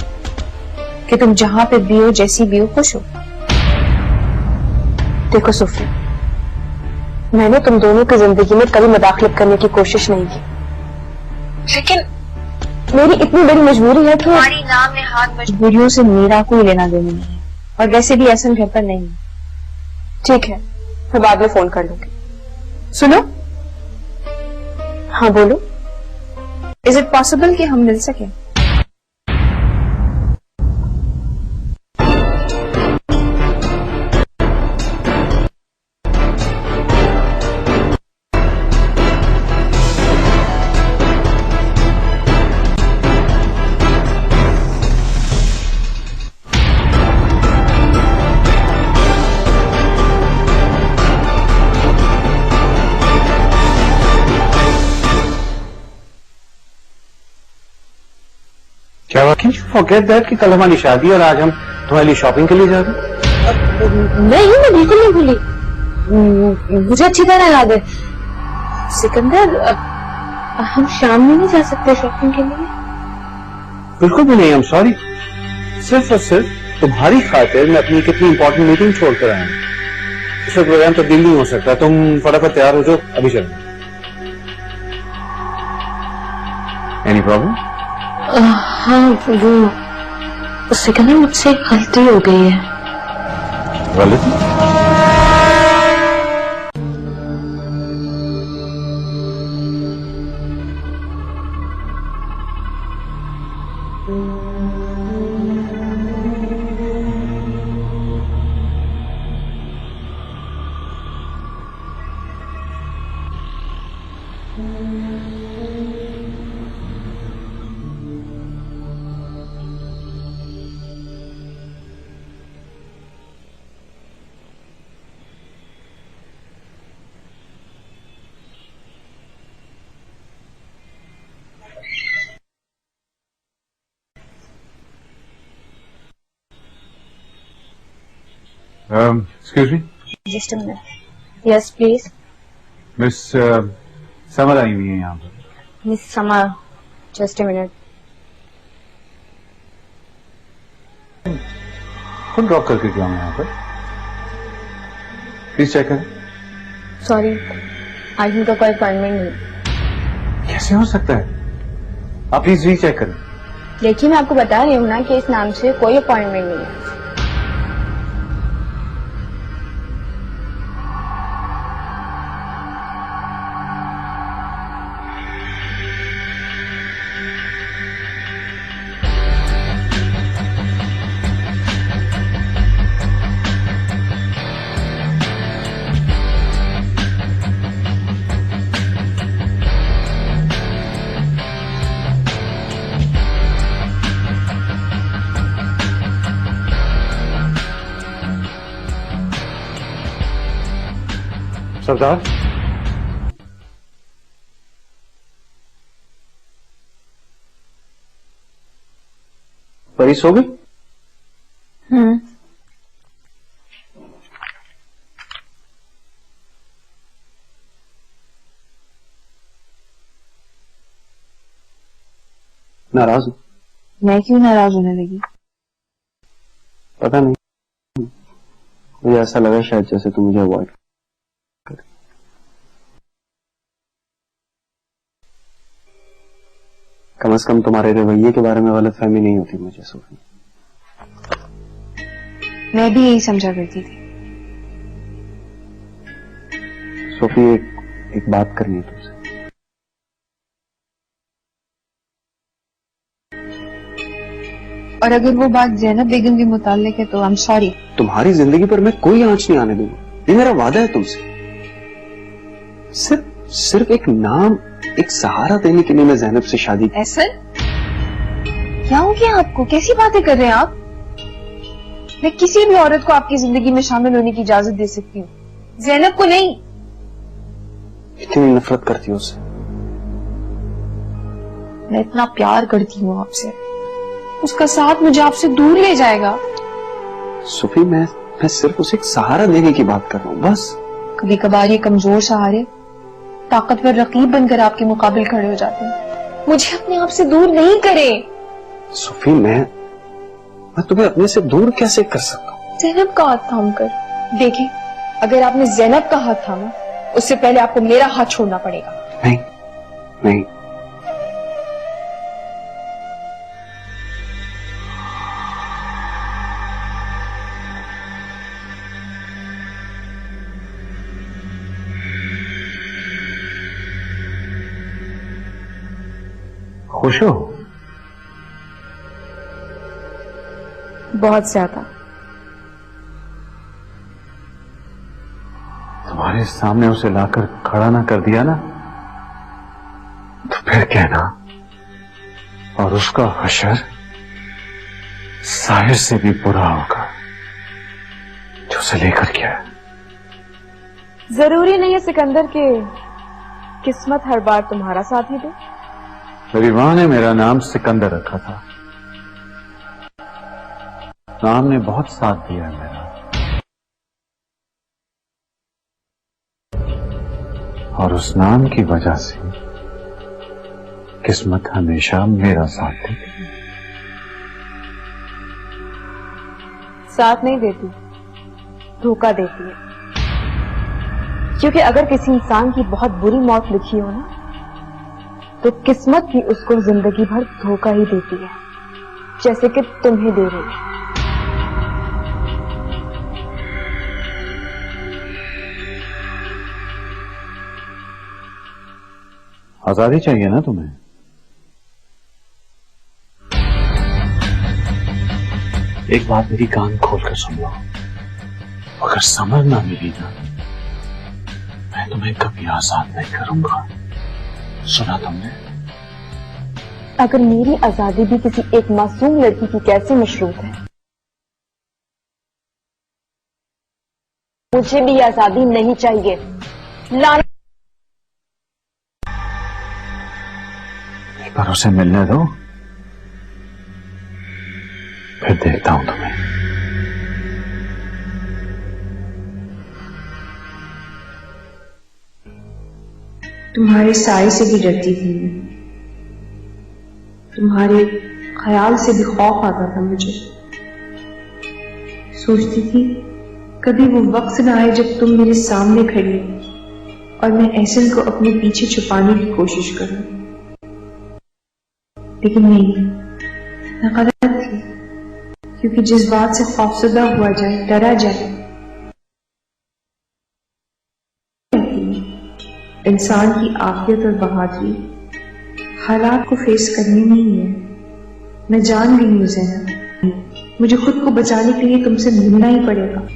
कि तुम जहां पे भी हो, जैसी भी हो, खुश हो। देखो सोफी, मैंने तुम दोनों की जिंदगी में कभी मदाखलत करने की कोशिश नहीं की, लेकिन मेरी इतनी बड़ी मजबूरी है कि तुम्हारी नाम में हाथ मजबूरियों से मेरा कोई लेना देना नहीं है। और वैसे भी ऐसा घर पर नहीं है। ठीक है, मैं बाद में फोन कर लूंगी। सुनो। हाँ बोलो। इज इट पॉसिबल कि हम मिल सकें? क्या कैन यू फॉरगेट दैट कि कल हमारी शादी है और आज हम तुम्हारे लिए शॉपिंग के लिए जा रहे हैं? नहीं, मैं बिल्कुल नहीं भूली। मुझे अच्छी तरह याद है। सिकंदर, हम शाम में नहीं जा सकते शॉपिंग के लिए? बिल्कुल भी नहीं। I am sorry. सिर्फ और सिर्फ तुम्हारी खातिर मैं अपनी कितनी इंपॉर्टेंट मीटिंग छोड़कर आया हूँ। इसका प्रोग्राम तब्दील नहीं हो सकता। तुम फटाफट तैयार हो जाओ, अभी चलो। Any problem? हाँ, वो सिकंदर, मुझसे गलती हो गई है। गलती? Excuse me? Just a minute. Yes, please. Miss Samar आई हुई है यहाँ पर। Miss Summer, just a minute. खुद ड्रॉप करके क्यों यहाँ पर? प्लीज चेक करें। Sorry, आज उनका कोई अपॉइंटमेंट नहीं। कैसे हो सकता है? आप प्लीज रीचेक करें। देखिए, मैं आपको बता रही हूँ ना कि इस नाम से कोई अपॉइंटमेंट नहीं है। सरदार, परी सो गई? नाराज हूं। मैं क्यों नाराज होने लगी? पता नहीं, मुझे ऐसा लगा शायद जैसे तुम मुझे अवॉइड। कम से कम तुम्हारे रवैये के बारे में गलतफहमी नहीं होती मुझे सोफी। मैं भी यही समझा करती थी। सोफी, एक बात करनी है तुमसे। और अगर वो बात ज़ैनब बेगम के मुताल्लिक है तो आई एम सॉरी। तुम्हारी जिंदगी पर मैं कोई आंच नहीं आने दूंगा, ये मेरा वादा है तुमसे। सिर्फ एक नाम, एक सहारा देने के लिए मैं ज़ैनब से शादी। ऐसा क्या हो गया आपको? कैसी बातें कर रहे हैं आप? मैं किसी भी औरत को आपकी जिंदगी में शामिल होने की इजाजत दे सकती हूँ, ज़ैनब को नहीं। इतनी नफरत करती हो उससे? मैं इतना प्यार करती हूँ आपसे, उसका साथ मुझे आपसे दूर ले जाएगा। सुफी, मैं सिर्फ उसे एक सहारा देने की बात कर रहा हूँ, बस। कभी कभार ये कमजोर सहारे ताकतवर रकीब बनकर आपके मुकाबले खड़े हो जाते हैं। मुझे अपने आप से दूर नहीं करें। सुफी, मैं तुम्हें अपने से दूर कैसे कर सकता हूँ? ज़ैनब का हाथ थाम कर देखें, अगर आपने ज़ैनब का हाथ थामा, उससे पहले आपको मेरा हाथ छोड़ना पड़ेगा। नहीं नहीं, खुश हो? बहुत ज्यादा। तुम्हारे सामने उसे लाकर खड़ा ना कर दिया ना, तो फिर कहना, और उसका हशर साहिर से भी बुरा होगा जो उसे लेकर गया। जरूरी नहीं है सिकंदर के किस्मत हर बार तुम्हारा साथ ही दे। मेरी मां ने मेरा नाम सिकंदर रखा था, नाम ने बहुत साथ दिया है मेरा, और उस नाम की वजह से किस्मत हमेशा मेरा साथ देती। साथ नहीं देती, धोखा देती है। क्योंकि अगर किसी इंसान की बहुत बुरी मौत लिखी हो ना, तो किस्मत भी उसको जिंदगी भर धोखा ही देती है, जैसे कि तुम्हें दे रही है। आजादी चाहिए ना तुम्हें? एक बात मेरी कान खोलकर सुन लो, अगर समर ना मिली ना, मैं तुम्हें कभी आजाद नहीं करूंगा। सुना तुमने? अगर मेरी आजादी भी किसी एक मासूम लड़की की कैसे मशरूत है, मुझे भी आजादी नहीं चाहिए। पर उसे मिलने दो, फिर देखता हूं तुम्हें। तुम्हारे साए से भी डरती थी मैं, तुम्हारे ख्याल से भी खौफ आता था मुझे। सोचती थी कभी वो वक्त ना आए जब तुम मेरे सामने खड़ी हो और मैं एहसन को अपने पीछे छुपाने की कोशिश करूं, लेकिन नहीं, मैं गलत थी। क्योंकि जिस बात से खौफजदा हुआ जाए, डरा जाए, इंसान की आफियत और बहादुरी हालात को फेस करनी नहीं है। मैं जान गई हूं ज़ैनब, मुझे खुद को बचाने के लिए तुमसे मिलना ही पड़ेगा।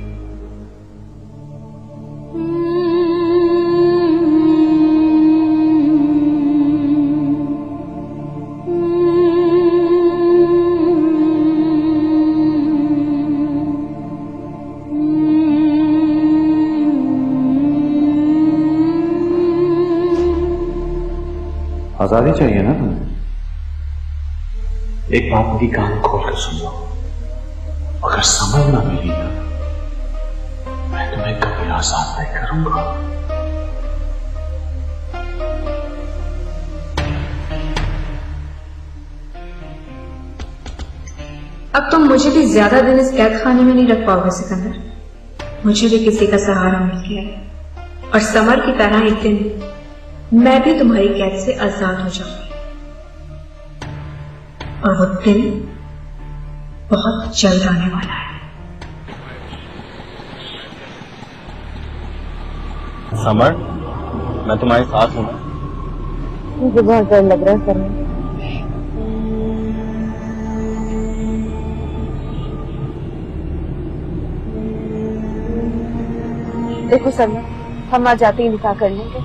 आजादी चाहिए ना तुम्हें? एक बात मेरी कान खोलकर सुन लो, अगर समझ ना मिली ना, मैं तुम्हें कभी आजाद नहीं करूंगा। अब तुम मुझे भी ज्यादा दिन इस कैद खाने में नहीं रख पाओगे सिकंदर। मुझे भी किसी का सहारा मिल गया है, और समर की तरह एक दिन मैं भी तुम्हारी कैद से आजाद हो जाऊंगी, और वो दिन बहुत जल्द आने वाला है। समर, मैं तुम्हारे साथ हूं। मुझे बहुत डर लग रहा है समर। देखो समर, हम आज जाते ही निकाह कर लेंगे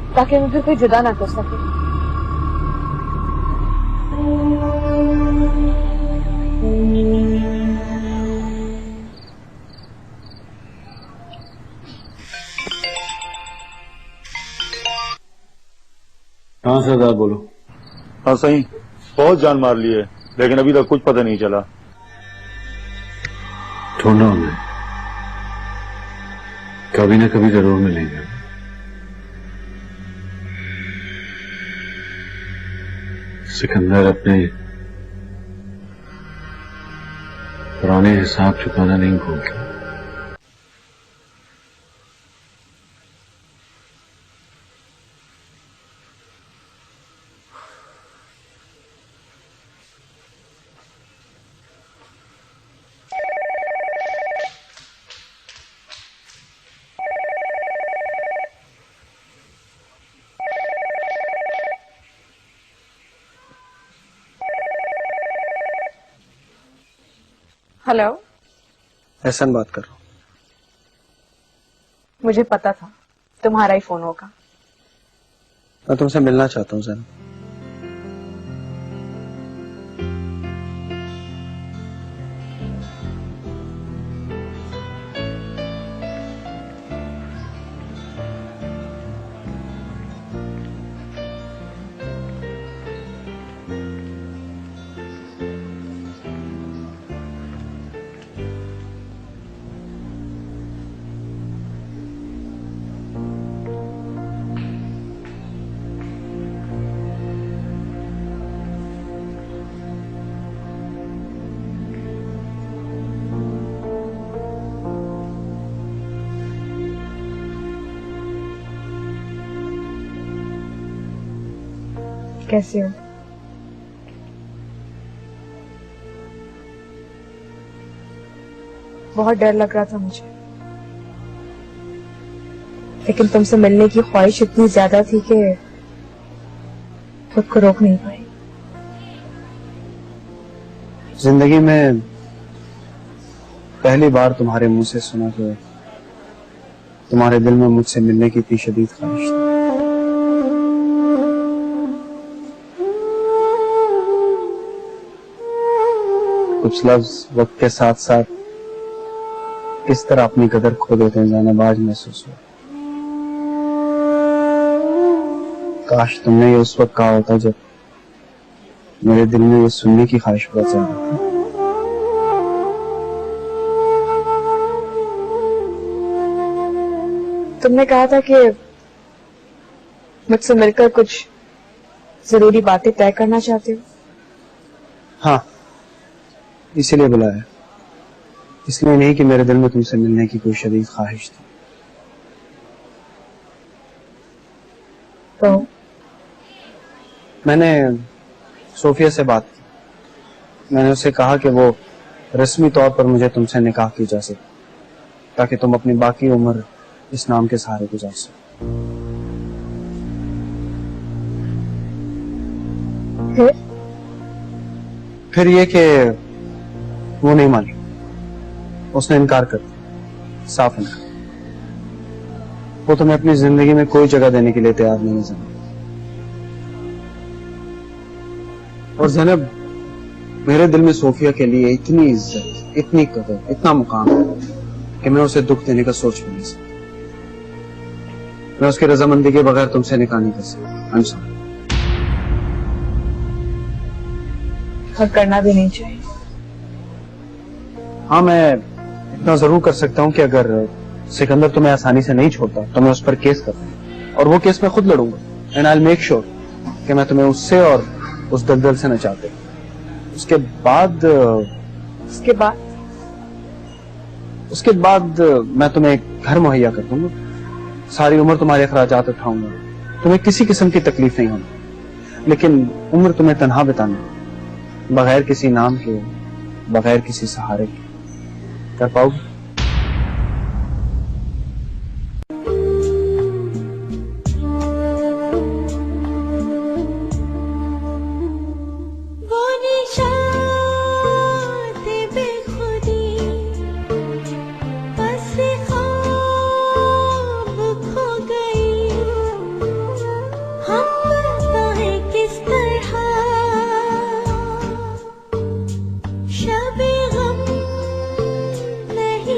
ताकि हमें फिर कोई जुदा ना कर सके। हाँ सरदार बोलो। हाँ सही, बहुत जान मार ली है, लेकिन अभी तक कुछ पता नहीं चला। ढूंढ रहा हूं मैं, कभी ना कभी जरूर मिलेंगे। सिकंदर अपने पुराने हिसाब चुकाना नहीं भूलता। हेलो, एहसान बात कर रहा हूँ। मुझे पता था तुम्हारा ही फोन होगा। मैं तुमसे मिलना चाहता हूँ ज़ैनब। कैसे हो? बहुत डर लग रहा था मुझे, लेकिन तुमसे मिलने की ख्वाहिश इतनी ज्यादा थी कि खुद को रोक नहीं पाई। जिंदगी में पहली बार तुम्हारे मुंह से सुना कि तुम्हारे दिल में मुझसे मिलने की इतनी शदीद ख्वाहिश थी। कुछ लफ्ज वक्त के साथ साथ किस तरह अपनी कदर खो देते हैं ज़ैनब, आज महसूस हुआ। काश तुमने ये उस वक्त कहा होता जब मेरे दिल में ये सुनने की ख्वाहिश बहुत ज्यादा थी। तुमने कहा था कि मुझसे मिलकर कुछ जरूरी बातें तय करना चाहते हो। हाँ, इसीलिए बुलाया, इसलिए नहीं कि मेरे दिल में तुमसे मिलने की कोई शदीद ख्वाहिश थी। तो मैंने सोफिया से बात की। मैंने उससे कहा कि वो रस्मी तौर पर मुझे तुमसे निकाह की जा सके, ताकि तुम अपनी बाकी उम्र इस नाम के सहारे गुजार सको। फिर ये कि वो नहीं मानी, उसने इनकार कर दिया, साफ इनकार। वो तुम्हें अपनी जिंदगी में कोई जगह देने के लिए तैयार नहीं है ज़ैनब। और ज़ैनब, मेरे दिल में सोफिया के लिए इतनी इज्जत, इतनी कदर, इतना मुकाम है कि मैं उसे दुख देने का सोच भी नहीं सकता। मैं उसकी रजामंदी के बगैर तुमसे निकाह नहीं कर सकता। और करना भी नहीं चाहिए। हाँ, मैं इतना जरूर कर सकता हूँ कि अगर सिकंदर तुम्हें आसानी से नहीं छोड़ता तो मैं उस पर केस करूंगा, और वो केस मैं खुद लड़ूंगा। And I will make sure कि मैं तुम्हें उससे और उस दलदल से नचाते। उसके बाद मैं तुम्हें एक घर मुहैया कर दूंगा, सारी उम्र तुम्हारे अखराजात उठाऊंगा, तुम्हें किसी किस्म की तकलीफ नहीं होगी, लेकिन उम्र तुम्हें तन्हा बिताना, बगैर किसी नाम के, बगैर किसी सहारे के। कर पाओगे? शबे गम नहीं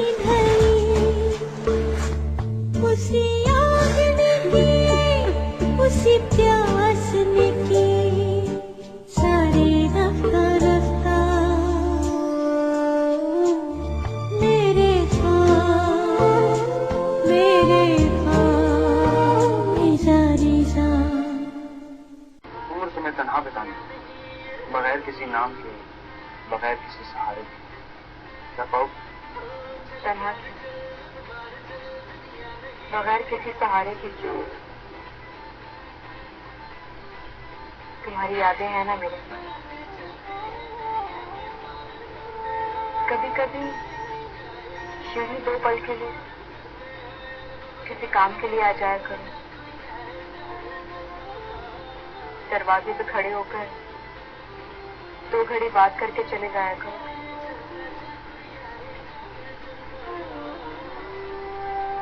बगैर किसी नाम के, बगैर किसी सहारे के क्या पाओ? तन्हा क्यों? बगैर किसी सहारे के क्यों? तुम्हारी यादें हैं ना मेरे पास। कभी कभी यूं ही 2 पल के लिए किसी काम के लिए आ जाया करो। दरवाजे पे खड़े होकर 2 घड़ी बात करके चले जाया करो।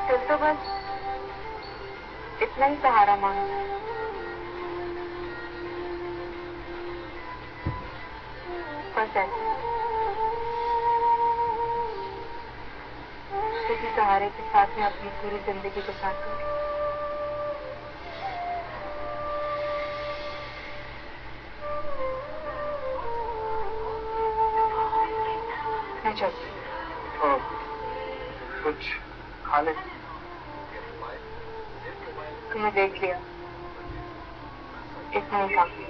फिर तो बस इतना ही सहारा मांगो। बस ऐसे किसी सहारे के साथ में अपनी पूरी जिंदगी गुजार दूंगी। मैं चलती हूँ। कुछ खा ले। तुम्हें देख लिया, इतना ही काफी।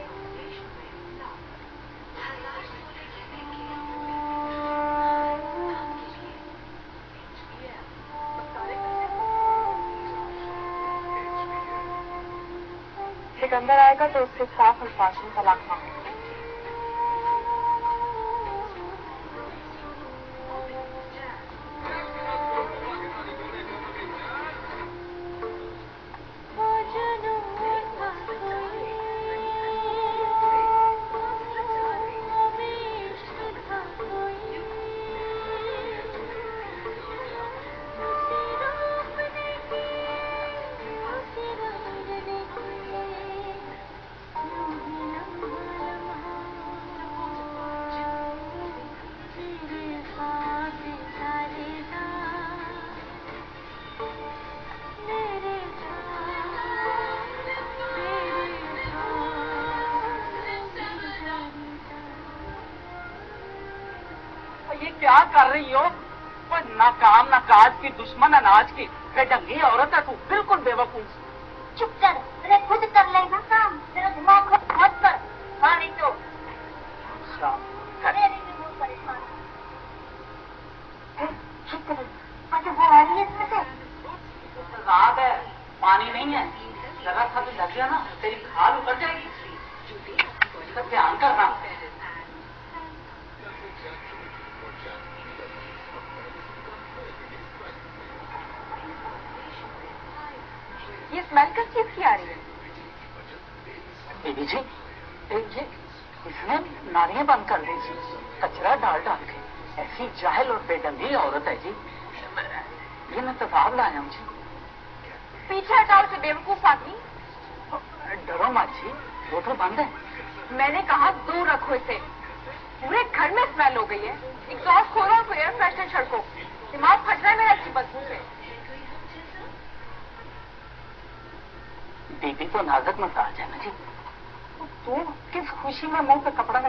सिकंदर आएगा तो उससे साफ अल्फाज में तलाक मांगेगा। ये क्या कर रही हो? कोई नाकाम नाकाज की दुश्मन अनाज की बेढंगी औरत है तू, बिल्कुल बेवकूफ। चुप कर, अरे खुद कर लेना काम, तेरा दिमाग मत कर। हाँ नहीं तो अरे नहीं बहुत परेशान। चुप कर। अच्छा वो आ रही है इसमें से? रात है, पानी नहीं है। जरा सा भी लग गया ना तेरी खाल उतर जाएगी। इसका ध्यान करना। ये स्मेल किस चीज की आ रही है? बीबी जी, ये इसने नालियां बंद कर दी जी, कचरा डाल डाल के। ऐसी जाहिल और बेढंगी औरत है जी। ये मैं तबाब लाया हूँ जी। पीछे हटाओ से बेवकूफ आदमी। डरो मत जी, वो तो बंद है। मैंने कहा दूर रखो इसे। पूरे घर में स्मेल हो गई है। एग्जॉस्ट खोलो और एयर फ्रेशनर छिड़को। दिमाग फट रहा है मेरा इसकी बदबू से। बीबी तो नाजुक मसाज है ना जी। तू किस खुशी में मुंह पे कपड़ा